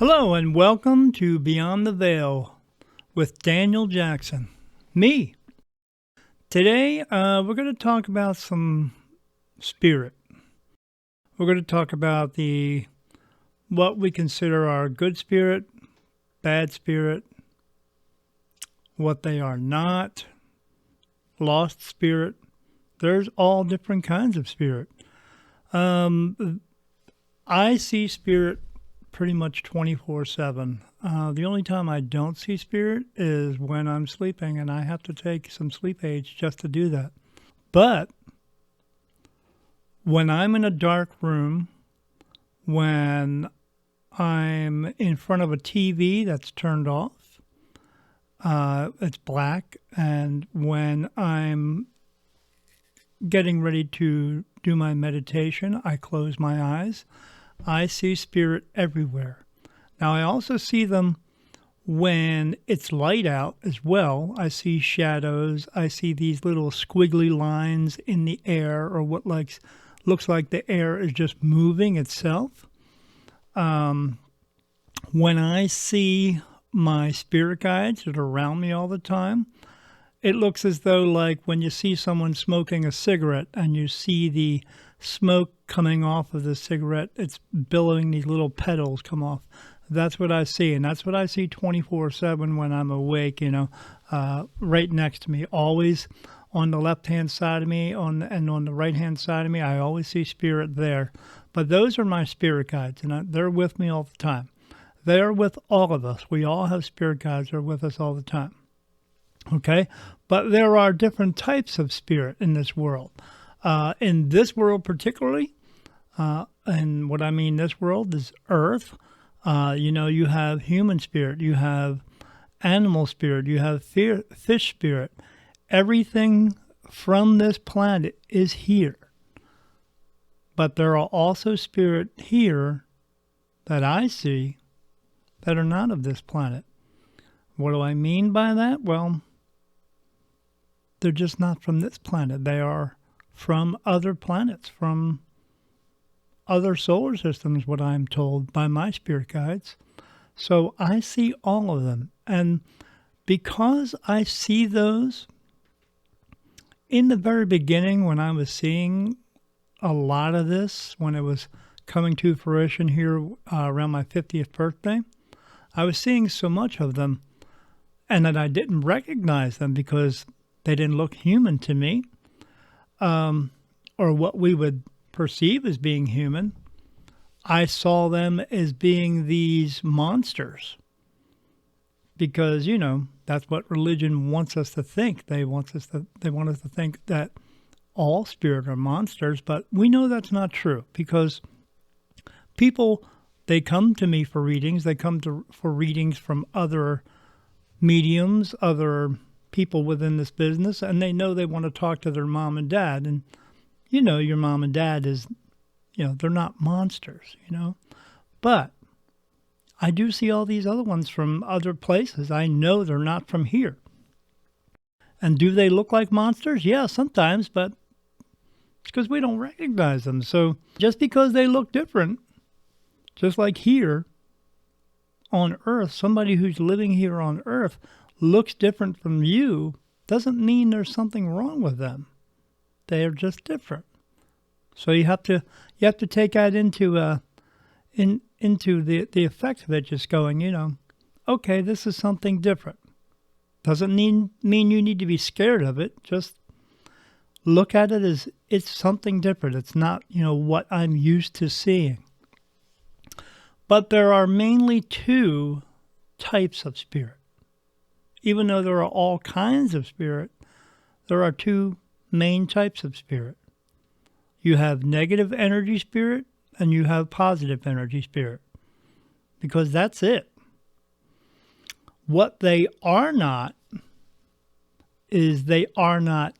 Hello and welcome to Beyond the Veil with Daniel Jackson. Me. Today, we're going to talk about some spirit. We're going to talk about what we consider our good spirit, bad spirit, what they are not, lost spirit. There's all different kinds of spirit. I see spirit pretty much 24/7. The only time I don't see spirit is when I'm sleeping, and I have to take some sleep aids just to do that. But when I'm in a dark room, when I'm in front of a TV that's turned off, it's black, and when I'm getting ready to do my meditation, I close my eyes. I see spirit everywhere. Now, I also see them when it's light out as well. I see shadows. I see these little squiggly lines in the air, or what looks like the air is just moving itself. When I see my spirit guides that are around me all the time, it looks as though like when you see someone smoking a cigarette and you see the smoke coming off of the cigarette, it's billowing, these little petals come off. That's what I see, and that's what I see 24/7 when I'm awake, right next to me. Always on the left-hand side of me, and on the right-hand side of me, I always see spirit there. But those are my spirit guides, and they're with me all the time. They're with all of us. We all have spirit guides that are with us all the time. Okay? But there are different types of spirit in this world. In this world particularly, and what I mean this world is Earth. You have human spirit, you have animal spirit, you have fish spirit. Everything from this planet is here. But there are also spirit here that I see that are not of this planet. What do I mean by that? Well, they're just not from this planet. They are from other planets, from other solar systems, what I'm told by my spirit guides. So I see all of them. And because I see those, in the very beginning when I was seeing a lot of this, when it was coming to fruition here around my 50th birthday, I was seeing so much of them, and that I didn't recognize them because they didn't look human to me, or what we would perceive as being human. I saw them as being these monsters because, that's what religion wants us to think. They want us to think that all spirit are monsters, but we know that's not true because people, they come to me for readings. They come for readings from other mediums, other people within this business, and they know they want to talk to their mom and dad. And your mom and dad is, they're not monsters, But I do see all these other ones from other places. I know they're not from here. And do they look like monsters? Yeah, sometimes, but it's because we don't recognize them. So just because they look different, just like here on Earth, somebody who's living here on Earth looks different from you, doesn't mean there's something wrong with them. They are just different. So you have to take that into the effect of it, just going, okay, this is something different. Doesn't mean you need to be scared of it. Just look at it as it's something different. It's not, what I'm used to seeing. But there are mainly two types of spirit. Even though there are all kinds of spirit, there are two main types of spirit. You have negative energy spirit and you have positive energy spirit. Because that's it. What they are not is they are not,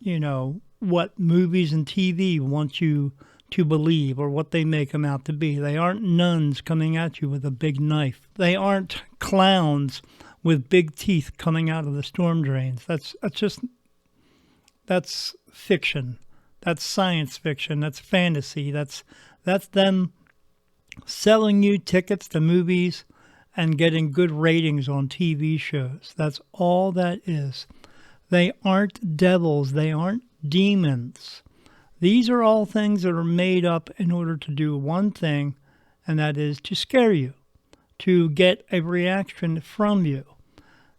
what movies and TV want you to believe or what they make them out to be. They aren't nuns coming at you with a big knife. They aren't clowns with big teeth coming out of the storm drains. That's fiction. That's science fiction. That's fantasy. That's them selling you tickets to movies and getting good ratings on TV shows. That's all that is. They aren't devils. They aren't demons. These are all things that are made up in order to do one thing, and that is to scare you, to get a reaction from you.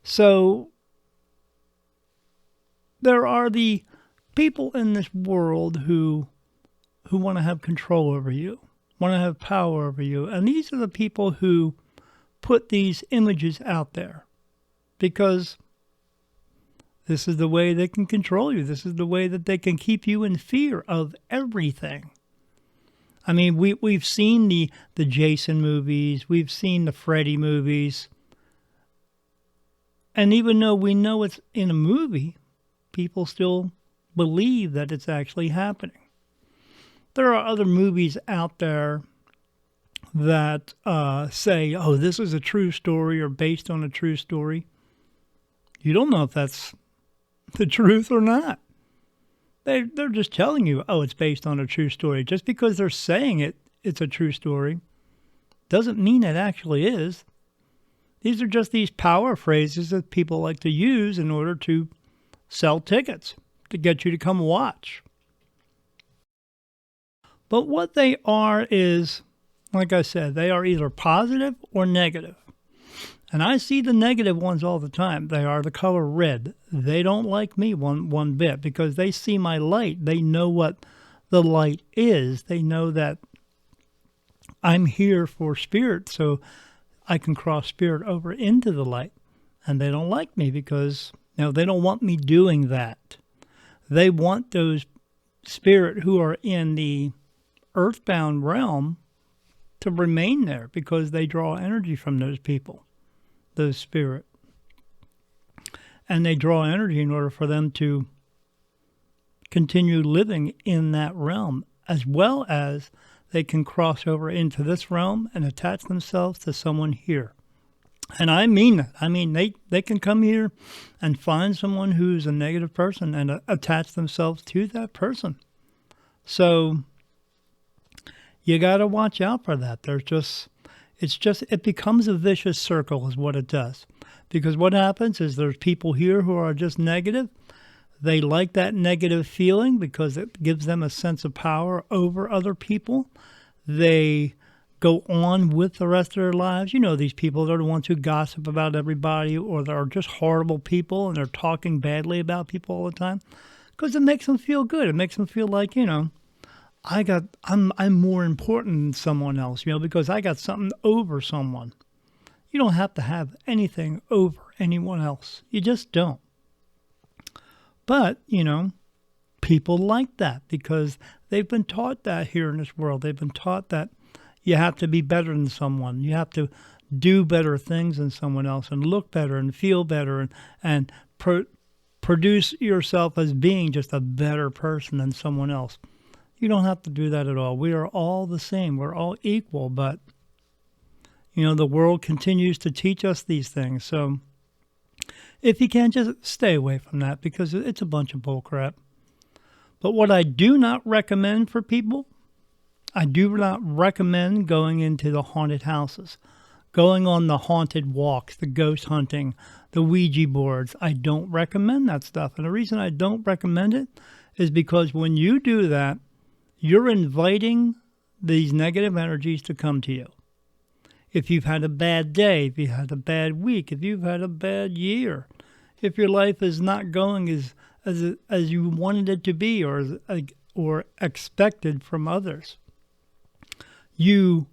So there are the people in this world who want to have control over you, want to have power over you. And these are the people who put these images out there because this is the way they can control you. This is the way that they can keep you in fear of everything. I mean, we've seen the Jason movies. We've seen the Freddy movies. And even though we know it's in a movie, people still believe that it's actually happening. There are other movies out there that say, oh, this is a true story or based on a true story. You don't know if that's the truth or not. They're just telling you, oh, it's based on a true story. Just because they're saying it's a true story doesn't mean it actually is. These are just these power phrases that people like to use in order to sell tickets, to get you to come watch. But what they are is, like I said, they are either positive or negative. And I see the negative ones all the time. They are the color red. They don't like me one bit because they see my light. They know what the light is. They know that I'm here for spirit, so I can cross spirit over into the light. And they don't like me because they don't want me doing that. They want those spirit who are in the earthbound realm to remain there because they draw energy from those people, those spirit. And they draw energy in order for them to continue living in that realm, as well as they can cross over into this realm and attach themselves to someone here. And I mean that. I mean, they can come here and find someone who's a negative person and attach themselves to that person. So you got to watch out for that. It becomes a vicious circle is what it does. Because what happens is there's people here who are just negative. They like that negative feeling because it gives them a sense of power over other people. They go on with the rest of their lives. You know, these people are the ones who gossip about everybody, or they're just horrible people and they're talking badly about people all the time because it makes them feel good. It makes them feel like, I'm more important than someone else, because I got something over someone. You don't have to have anything over anyone else. You just don't. But, people like that because they've been taught that here in this world. They've been taught that you have to be better than someone. You have to do better things than someone else and look better and feel better and produce yourself as being just a better person than someone else. You don't have to do that at all. We are all the same. We're all equal, but, the world continues to teach us these things. So if you can, just stay away from that because it's a bunch of bullcrap. But what I do not recommend for people, I do not recommend going into the haunted houses, going on the haunted walks, the ghost hunting, the Ouija boards. I don't recommend that stuff. And the reason I don't recommend it is because when you do that, you're inviting these negative energies to come to you. If you've had a bad day, if you had a bad week, if you've had a bad year, if your life is not going as you wanted it to be or expected from others, you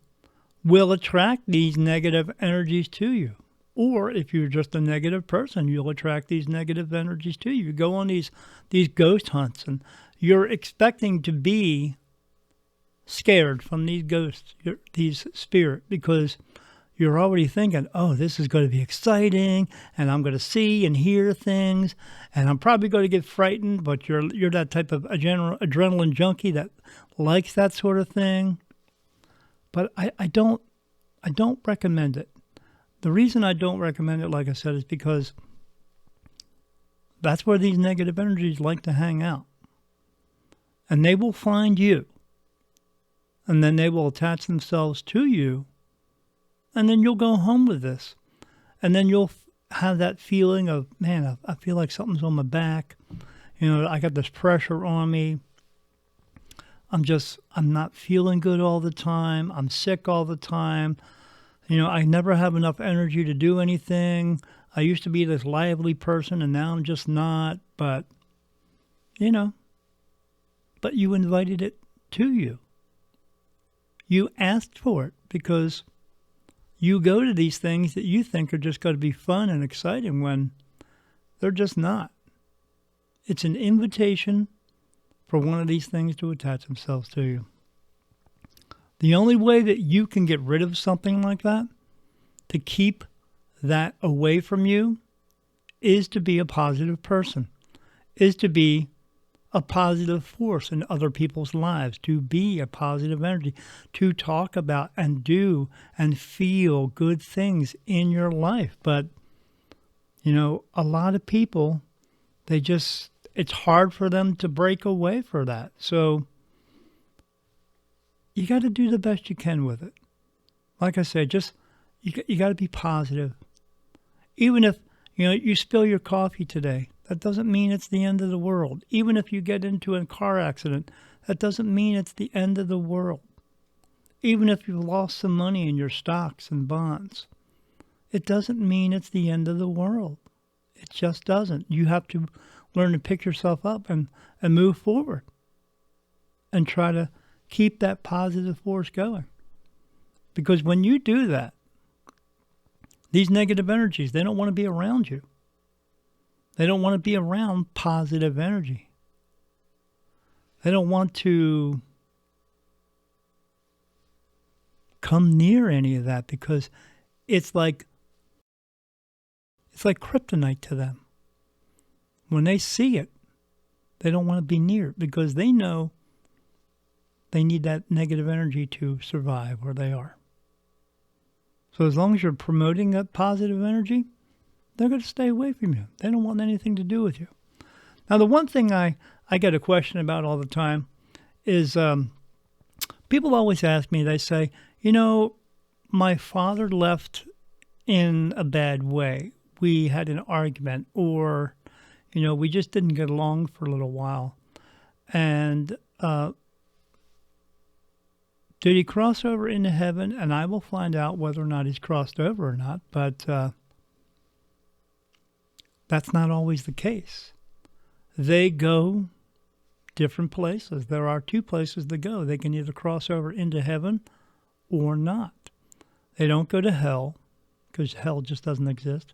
will attract these negative energies to you. Or if you're just a negative person, you'll attract these negative energies to you. You go on these ghost hunts and you're expecting to be scared from these ghosts, these spirit, because you're already thinking, oh, this is going to be exciting, and I'm going to see and hear things, and I'm probably going to get frightened, but you're that type of adrenaline junkie that likes that sort of thing. But I don't recommend it. The reason I don't recommend it, like I said, is because that's where these negative energies like to hang out. And they will find you. And then they will attach themselves to you And then you'll go home with this. And then you'll have that feeling of, man, I feel like something's on my back. I got this pressure on me. I'm not feeling good all the time. I'm sick all the time. I never have enough energy to do anything. I used to be this lively person and now I'm just not. But you invited it to you. You asked for it because you go to these things that you think are just going to be fun and exciting when they're just not. It's an invitation for one of these things to attach themselves to you. The only way that you can get rid of something like that, to keep that away from you, is to be a positive person, is to be a positive force in other people's lives, to be a positive energy, to talk about and do and feel good things in your life. But, a lot of people, it's hard for them to break away from that. So you got to do the best you can with it. Like I said, you got to be positive. Even if, you spill your coffee today, that doesn't mean it's the end of the world. Even if you get into a car accident, that doesn't mean it's the end of the world. Even if you've lost some money in your stocks and bonds, it doesn't mean it's the end of the world. It just doesn't. You have to learn to pick yourself up and move forward and try to keep that positive force going. Because when you do that, these negative energies, they don't want to be around you. They don't want to be around positive energy. They don't want to come near any of that because it's like kryptonite to them. When they see it, they don't want to be near it because they know they need that negative energy to survive where they are. So as long as you're promoting that positive energy, they're going to stay away from you. They don't want anything to do with you. Now, the one thing I get a question about all the time is people always ask me, they say, my father left in a bad way. We had an argument or, we just didn't get along for a little while. And did he cross over into heaven? And I will find out whether or not he's crossed over or not. But that's not always the case. They go different places. There are two places to go. They can either cross over into heaven or not. They don't go to hell because hell just doesn't exist.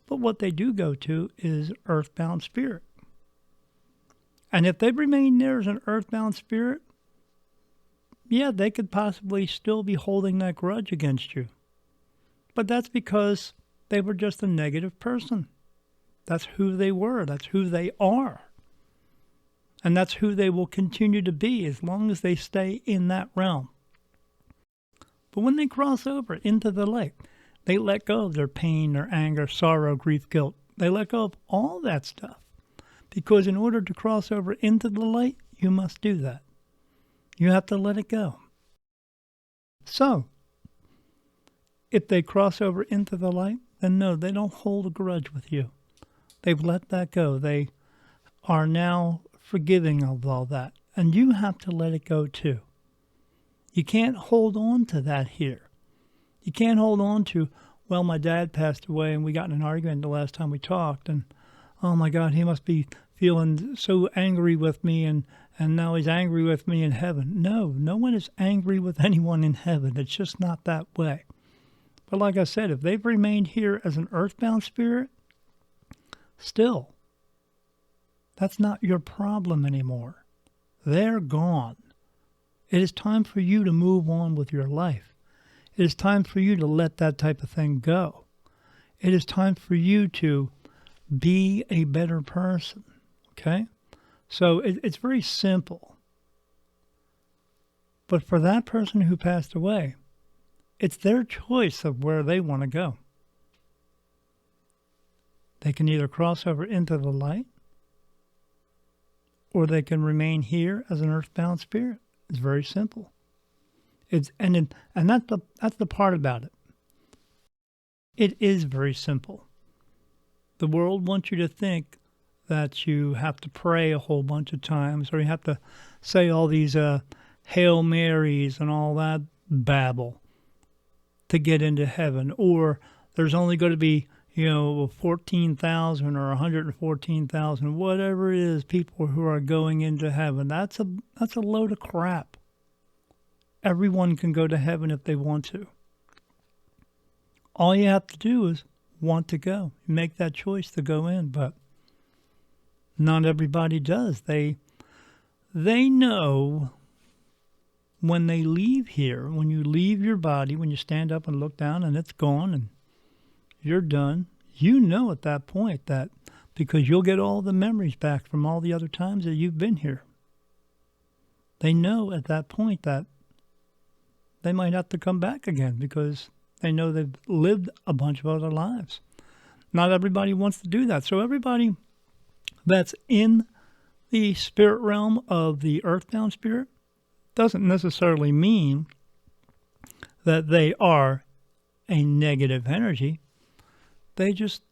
But what they do go to is earthbound spirit. And if they remain there as an earthbound spirit, yeah, they could possibly still be holding that grudge against you. But that's because they were just a negative person. That's who they were. That's who they are. And that's who they will continue to be as long as they stay in that realm. But when they cross over into the light, they let go of their pain, their anger, sorrow, grief, guilt. They let go of all that stuff. Because in order to cross over into the light, you must do that. You have to let it go. So, if they cross over into the light, then no, they don't hold a grudge with you. They've let that go. They are now forgiving of all that. And you have to let it go too. You can't hold on to that here. You can't hold on to, well, my dad passed away and we got in an argument the last time we talked. And, oh my God, he must be feeling so angry with me and now he's angry with me in heaven. No one is angry with anyone in heaven. It's just not that way. But like I said, if they've remained here as an earthbound spirit, still, that's not your problem anymore. They're gone. It is time for you to move on with your life. It is time for you to let that type of thing go. It is time for you to be a better person. Okay? So it's very simple. But for that person who passed away, it's their choice of where they want to go. They can either cross over into the light, or they can remain here as an earthbound spirit. It's very simple. And that's the part about it. It is very simple. The world wants you to think that you have to pray a whole bunch of times or you have to say all these Hail Marys and all that babble to get into heaven, or there's only going to be 14,000 or 114,000, whatever it is, people who are going into heaven. That's a load of crap. Everyone can go to heaven if they want to. All you have to do is want to go. Make that choice to go in, but not everybody does. They know when they leave here, when you leave your body, when you stand up and look down and it's gone and you're done, you know at that point that because you'll get all the memories back from all the other times that you've been here. They know at that point that they might have to come back again because they know they've lived a bunch of other lives. Not everybody wants to do that. So everybody that's in the spirit realm of the earthbound spirit doesn't necessarily mean that they are a negative energy. They just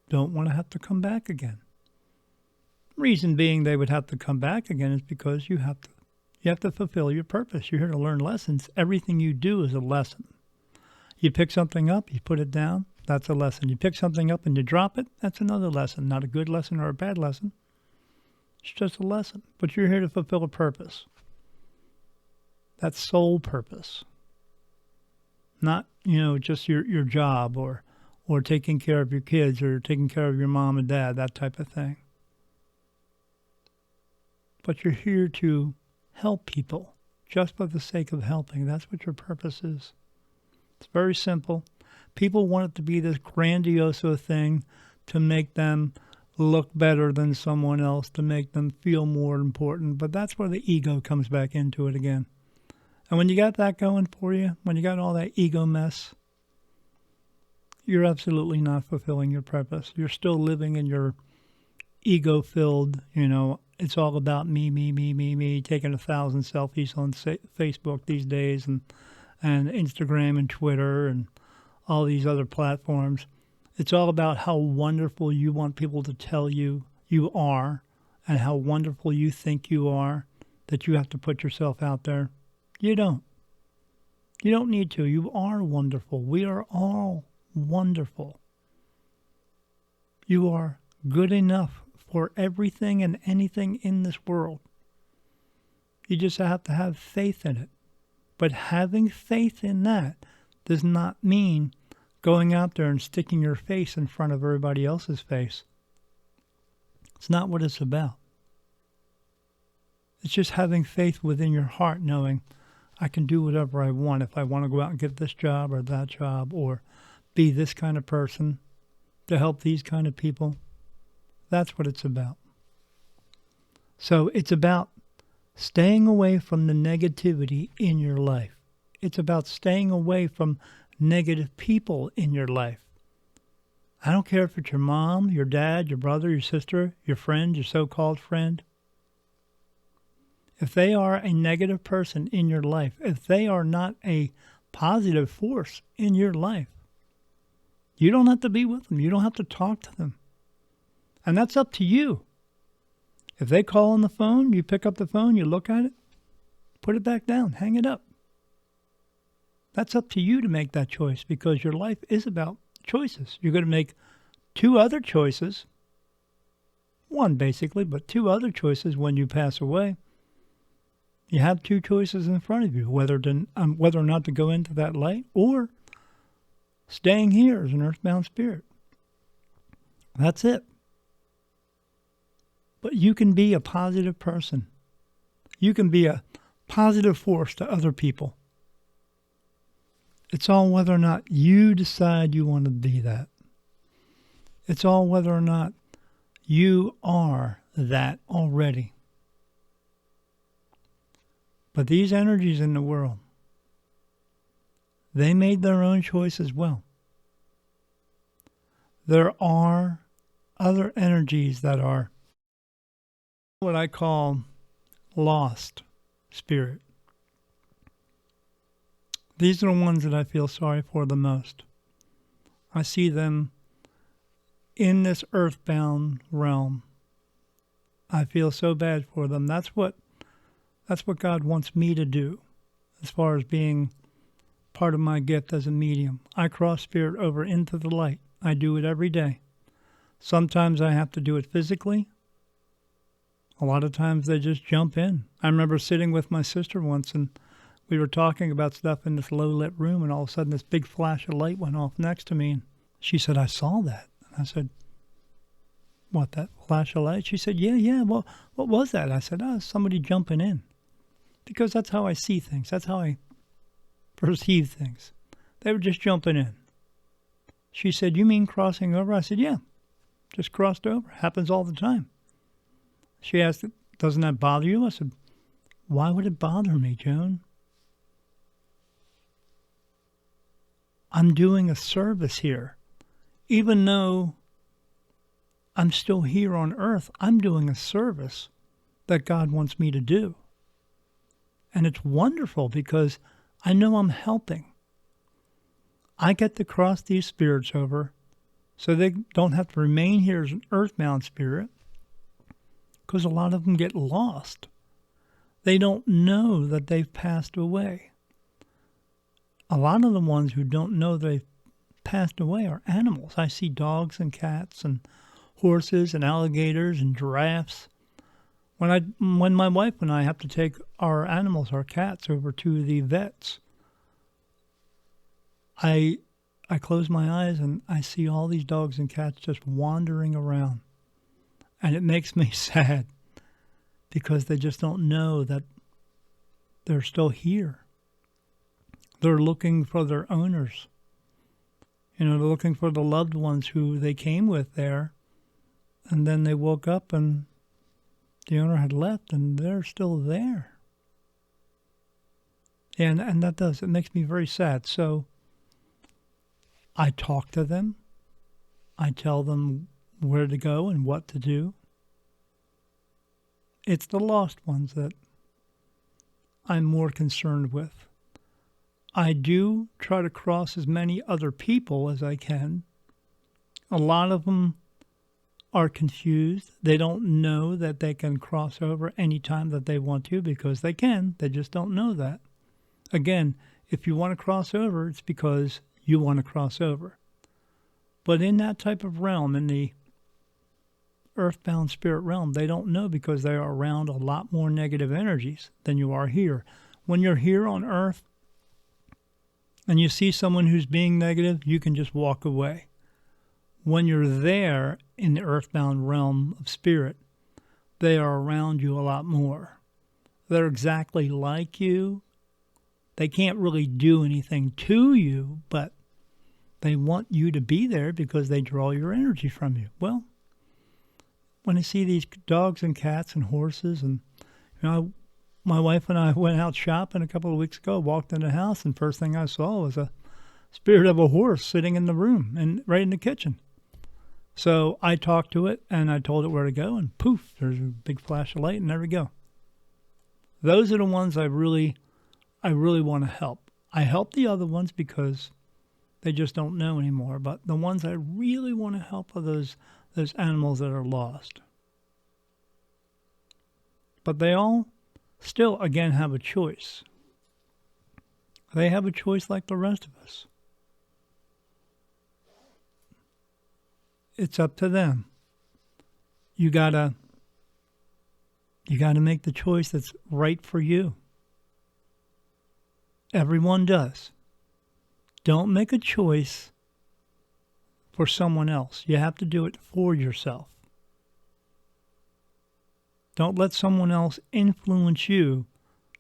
don't want to have to come back again. Reason being they would have to come back again is because you have to fulfill your purpose. You're here to learn lessons. Everything you do is a lesson. You pick something up, you put it down, that's a lesson. You pick something up and you drop it, that's another lesson. Not a good lesson or a bad lesson. It's just a lesson. But you're here to fulfill a purpose. That's soul purpose. Not, just your job or taking care of your kids or taking care of your mom and dad, that type of thing. But you're here to help people just for the sake of helping. That's what your purpose is. It's very simple. People want it to be this grandiose thing to make them look better than someone else, to make them feel more important. But that's where the ego comes back into it again. And when you got that going for you, when you got all that ego mess, you're absolutely not fulfilling your purpose. You're still living in your ego-filled, it's all about me, taking 1,000 selfies on Facebook these days and Instagram and Twitter and all these other platforms. It's all about how wonderful you want people to tell you you are and how wonderful you think you are, that you have to put yourself out there. You don't. You don't need to. You are wonderful. We are all wonderful. You are good enough for everything and anything in this world. You just have to have faith in it. But having faith in that does not mean going out there and sticking your face in front of everybody else's face. It's not what it's about. It's just having faith within your heart, knowing I can do whatever I want. If I want to go out and get this job or that job or be this kind of person to help these kind of people, that's what it's about. So it's about staying away from the negativity in your life. It's about staying away from negative people in your life. I don't care if it's your mom, your dad, your brother, your sister, your friend, your so-called friend. If they are a negative person in your life, if they are not a positive force in your life, you don't have to be with them. You don't have to talk to them. And that's up to you. If they call on the phone, you pick up the phone, you look at it, put it back down, hang it up. That's up to you to make that choice because your life is about choices. You're going to make two other choices, one basically, but two other choices when you pass away. You have two choices in front of you, whether or not to go into that light or staying here as an earthbound spirit. That's it. But you can be a positive person. You can be a positive force to other people. It's all whether or not you decide you want to be that. It's all whether or not you are that already. But these energies in the world, they made their own choice as well. There are other energies that are what I call lost spirit. These are the ones that I feel sorry for the most. I see them in this earthbound realm. I feel so bad for them. That's what God wants me to do as far as being part of my gift as a medium. I cross spirit over into the light. I do it every day. Sometimes I have to do it physically. A lot of times they just jump in. I remember sitting with my sister once and we were talking about stuff in this low-lit room, and all of a sudden this big flash of light went off next to me. And she said, I saw that. And I said, what, that flash of light? She said, yeah. Well, what was that? I said, somebody jumping in. Because that's how I see things. That's how I perceive things. They were just jumping in. She said, you mean crossing over? I said, yeah, just crossed over. Happens all the time. She asked, doesn't that bother you? I said, why would it bother me, Joan? I'm doing a service here. Even though I'm still here on earth, I'm doing a service that God wants me to do. And it's wonderful because I know I'm helping. I get to cross these spirits over so they don't have to remain here as an earthbound spirit, because a lot of them get lost. They don't know that they've passed away. A lot of the ones who don't know they've passed away are animals. I see dogs and cats and horses and alligators and giraffes. When my wife and I have to take our animals, our cats, over to the vets, I close my eyes and I see all these dogs and cats just wandering around. And it makes me sad because they just don't know that they're still here. They're looking for their owners. They're looking for the loved ones who they came with there. And then they woke up and the owner had left and they're still there. And it makes me very sad. So I talk to them. I tell them where to go and what to do. It's the lost ones that I'm more concerned with. I do try to cross as many other people as I can. A lot of them are confused. They don't know that they can cross over anytime that they want to, because they can. They just don't know that. Again, if you want to cross over, it's because you want to cross over. But in that type of realm, in the earthbound spirit realm, they don't know because they are around a lot more negative energies than you are here. When you're here on earth and you see someone who's being negative, you can just walk away. When you're there in the earthbound realm of spirit, they are around you a lot more. They're exactly like you. They can't really do anything to you, but they want you to be there because they draw your energy from you. Well, when I see these dogs and cats and horses, and my wife and I went out shopping a couple of weeks ago, walked in the house, and first thing I saw was a spirit of a horse sitting in the room and right in the kitchen. So I talked to it and I told it where to go, and poof, there's a big flash of light, and there we go. Those are the ones I really want to help. I help the other ones because they just don't know anymore. But the ones I really want to help are those animals that are lost. But they all still, again, have a choice. They have a choice like the rest of us. It's up to them. You gotta make the choice that's right for you. Everyone does. Don't make a choice for someone else. You have to do it for yourself. Don't let someone else influence you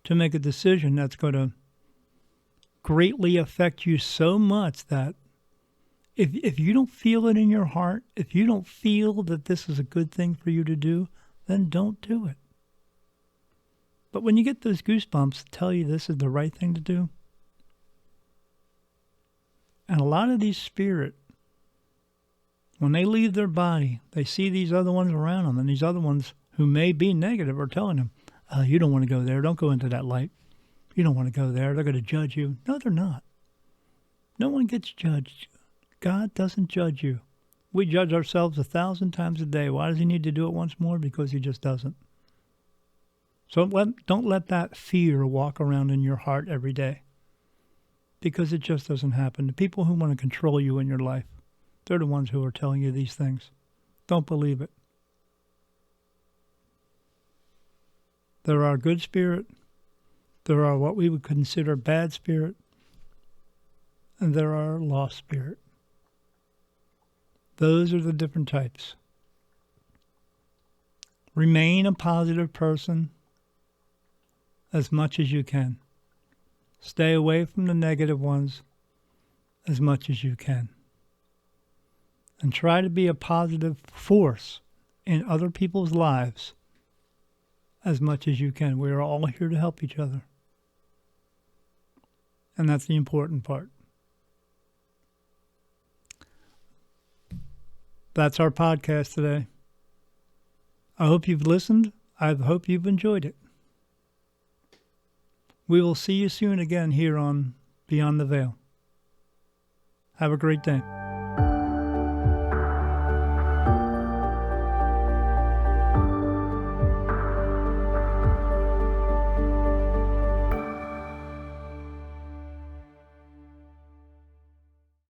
to make a decision that's going to greatly affect you so much that if you don't feel it in your heart, if you don't feel that this is a good thing for you to do, then don't do it. But when you get those goosebumps to tell you this is the right thing to do, and a lot of these spirit, when they leave their body, they see these other ones around them, and these other ones who may be negative are telling them, you don't want to go there. Don't go into that light. You don't want to go there. They're going to judge you. No, they're not. No one gets judged God doesn't judge you. We judge ourselves 1,000 times a day. Why does he need to do it once more? Because he just doesn't. So don't let that fear walk around in your heart every day, because it just doesn't happen. The people who want to control you in your life, they're the ones who are telling you these things. Don't believe it. There are good spirit. There are what we would consider bad spirit. And there are lost spirit. Those are the different types. Remain a positive person as much as you can. Stay away from the negative ones as much as you can. And try to be a positive force in other people's lives as much as you can. We are all here to help each other. And that's the important part. That's our podcast today. I hope you've listened. I hope you've enjoyed it. We will see you soon again here on Beyond the Veil. Have a great day.